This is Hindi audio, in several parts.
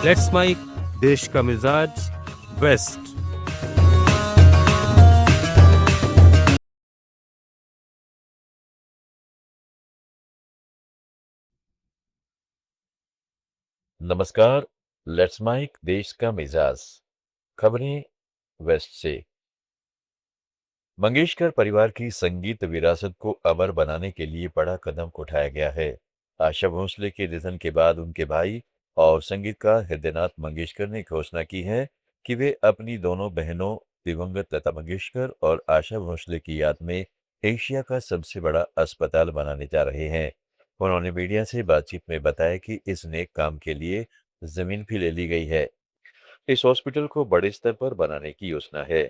लेट्स माइक देश का मिजाज वेस्ट। नमस्कार। लेट्स माइक देश का मिजाज खबरें वेस्ट से। मंगेशकर परिवार की संगीत विरासत को अमर बनाने के लिए बड़ा कदम उठाया गया है। आशा भोसले के निधन के बाद उनके भाई और संगीतकार हृदयनाथ मंगेशकर ने घोषणा की है कि वे अपनी दोनों बहनों दिवंगत लता मंगेशकर और आशा भोसले की याद में एशिया का सबसे बड़ा अस्पताल बनाने जा रहे हैं। उन्होंने मीडिया से बातचीत में बताया कि इस नेक काम के लिए जमीन भी ले ली गई है। इस हॉस्पिटल को बड़े स्तर पर बनाने की योजना है।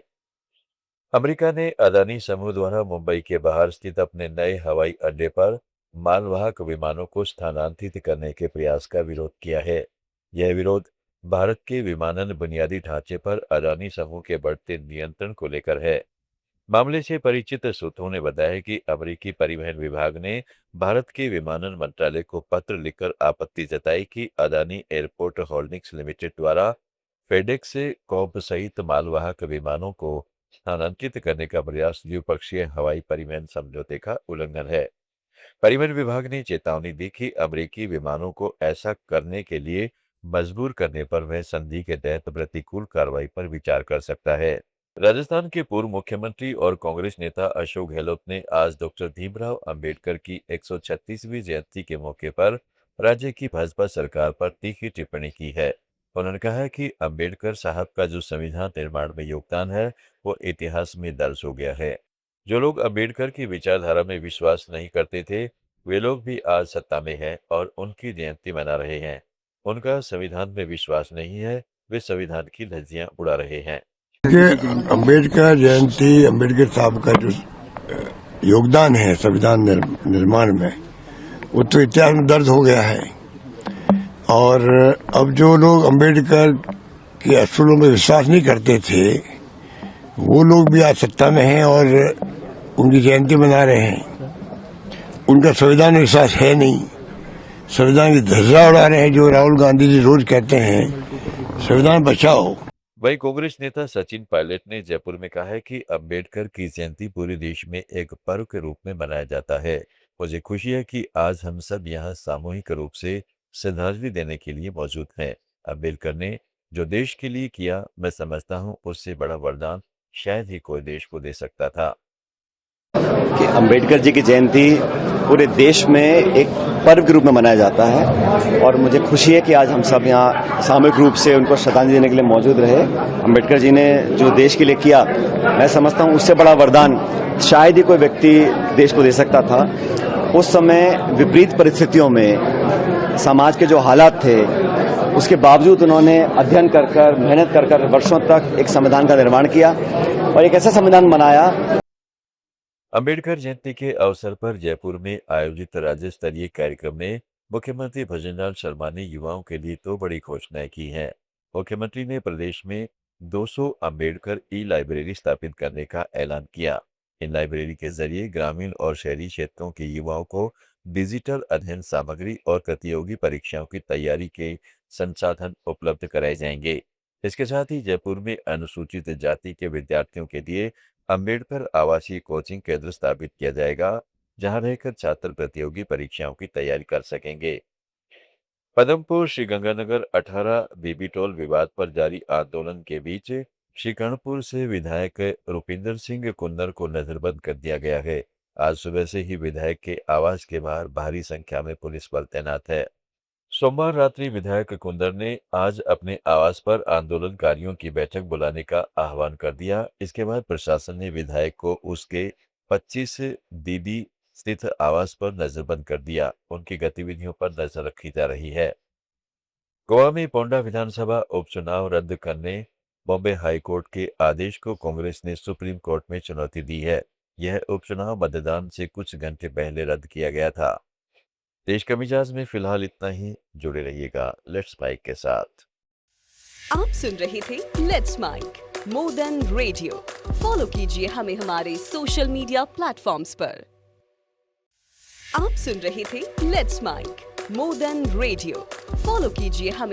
अमेरिका ने अदानी समूह द्वारा मुंबई के बाहर स्थित अपने नए हवाई अड्डे पर मालवाहक विमानों को स्थानांतरित करने के प्रयास का विरोध किया है। यह विरोध भारत के विमानन बुनियादी ढांचे पर अदानी समूह के बढ़ते नियंत्रण को लेकर है। मामले से परिचित सूत्रों ने बताया कि अमेरिकी परिवहन विभाग ने भारत के विमानन मंत्रालय को पत्र लिखकर आपत्ति जताई कि अदानी एयरपोर्ट होल्डिंग्स लिमिटेड द्वारा फेडेक्स कॉप सहित मालवाहक विमानों को स्थानांतरित करने का प्रयास द्विपक्षीय हवाई परिवहन समझौते का उल्लंघन है। परिवहन विभाग ने चेतावनी दी कि अमेरिकी विमानों को ऐसा करने के लिए मजबूर करने पर वह संधि के तहत प्रतिकूल कार्रवाई पर विचार कर सकता है। राजस्थान के पूर्व मुख्यमंत्री और कांग्रेस नेता अशोक गहलोत ने आज डॉक्टर भीमराव अंबेडकर की 136वीं जयंती के मौके पर राज्य की भाजपा सरकार पर तीखी टिप्पणी की है। उन्होंने कहा है कि अंबेडकर साहब का जो संविधान निर्माण में योगदान है वो इतिहास में दर्ज हो गया है। जो लोग अंबेडकर की विचारधारा में विश्वास नहीं करते थे वे लोग भी आज सत्ता में हैं और उनकी जयंती मना रहे हैं। उनका संविधान में विश्वास नहीं है, वे संविधान की धज्जियां उड़ा रहे हैं। अम्बेडकर जयंती, अम्बेडकर साहब का जो योगदान है संविधान निर्माण में, वो तो इतिहास में दर्ज हो गया है। और अब जो लोग अम्बेडकर के असूलों में विश्वास नहीं करते थे वो लोग भी आज सत्ता में हैं और उनकी जयंती मना रहे हैं। उनका संविधान में विश्वास है नहीं, संविधान की धज्जियां उड़ा रहे हैं। जो राहुल गांधी जी रोज कहते हैं संविधान बचाओ। वहीं कांग्रेस नेता सचिन पायलट ने जयपुर में कहा है कि अंबेडकर की जयंती पूरे देश में एक पर्व के रूप में मनाया जाता है। मुझे खुशी है कि आज हम सब यहाँ सामूहिक रूप से श्रद्धांजलि देने के लिए मौजूद हैं। अंबेडकर ने जो देश के लिए किया, मैं समझता हूँ उससे बड़ा वरदान शायद ही कोई देश को दे सकता था। कि अंबेडकर जी की जयंती पूरे देश में एक पर्व के रूप में मनाया जाता है और मुझे खुशी है कि आज हम सब यहाँ सामूहिक रूप से उनको श्रद्धांजलि देने के लिए मौजूद रहे। अंबेडकर जी ने जो देश के लिए किया, मैं समझता हूँ उससे बड़ा वरदान शायद ही कोई व्यक्ति देश को दे सकता था। उस समय विपरीत परिस्थितियों में समाज के जो हालात थे उसके बावजूद उन्होंने अध्ययन कर मेहनत कर वर्षों तक एक संविधान का निर्माण किया और एक ऐसा संविधान बनाया। अंबेडकर जयंती के अवसर पर जयपुर में आयोजित राज्य स्तरीय कार्यक्रम में मुख्यमंत्री भजनलाल शर्मा ने युवाओं के लिए दो बड़ी घोषणाएं की हैं। मुख्यमंत्री ने प्रदेश में 200 अंबेडकर ई लाइब्रेरी स्थापित करने का ऐलान किया। इन लाइब्रेरी के जरिए ग्रामीण और शहरी क्षेत्रों के युवाओं को डिजिटल अध्ययन सामग्री और प्रतियोगी परीक्षाओं की तैयारी के संसाधन उपलब्ध कराए जाएंगे। इसके साथ ही जयपुर में अनुसूचित जाति के विद्यार्थियों के लिए अंबेडकर आवासीय कोचिंग केंद्र स्थापित किया जाएगा, जहां रहकर छात्र प्रतियोगी परीक्षाओं की तैयारी कर सकेंगे। पदमपुर श्रीगंगानगर 18 बेबी टोल विवाद पर जारी आंदोलन के बीच श्रीकर्णपुर से विधायक रुपिंदर सिंह कुन्नर को नजरबंद कर दिया गया है। आज सुबह से ही विधायक के आवास के बाहर भारी संख्या में पुलिस बल तैनात है। सोमवार रात्रि विधायक कुंदर ने आज अपने आवास पर आंदोलनकारियों की बैठक बुलाने का आह्वान कर दिया। इसके बाद प्रशासन ने विधायक को उसके 25 दीदी स्थित आवास पर नजरबंद कर दिया। उनकी गतिविधियों पर नजर रखी जा रही है। गोवा में पोंडा विधानसभा उपचुनाव रद्द करने बॉम्बे हाई कोर्ट के आदेश को कांग्रेस ने सुप्रीम कोर्ट में चुनौती दी है। यह उपचुनाव मतदान से कुछ घंटे पहले रद्द किया गया था। देश का मिजाज में फिलहाल इतना ही। जुड़े रहिएगा लेट्स माइक के साथ। आप सुन रहे थे let's mic more than radio. Follow कीजिए हमें हमारे सोशल मीडिया प्लेटफॉर्म्स पर। आप सुन रहे थे let's mic more than radio. Follow कीजिए हमें।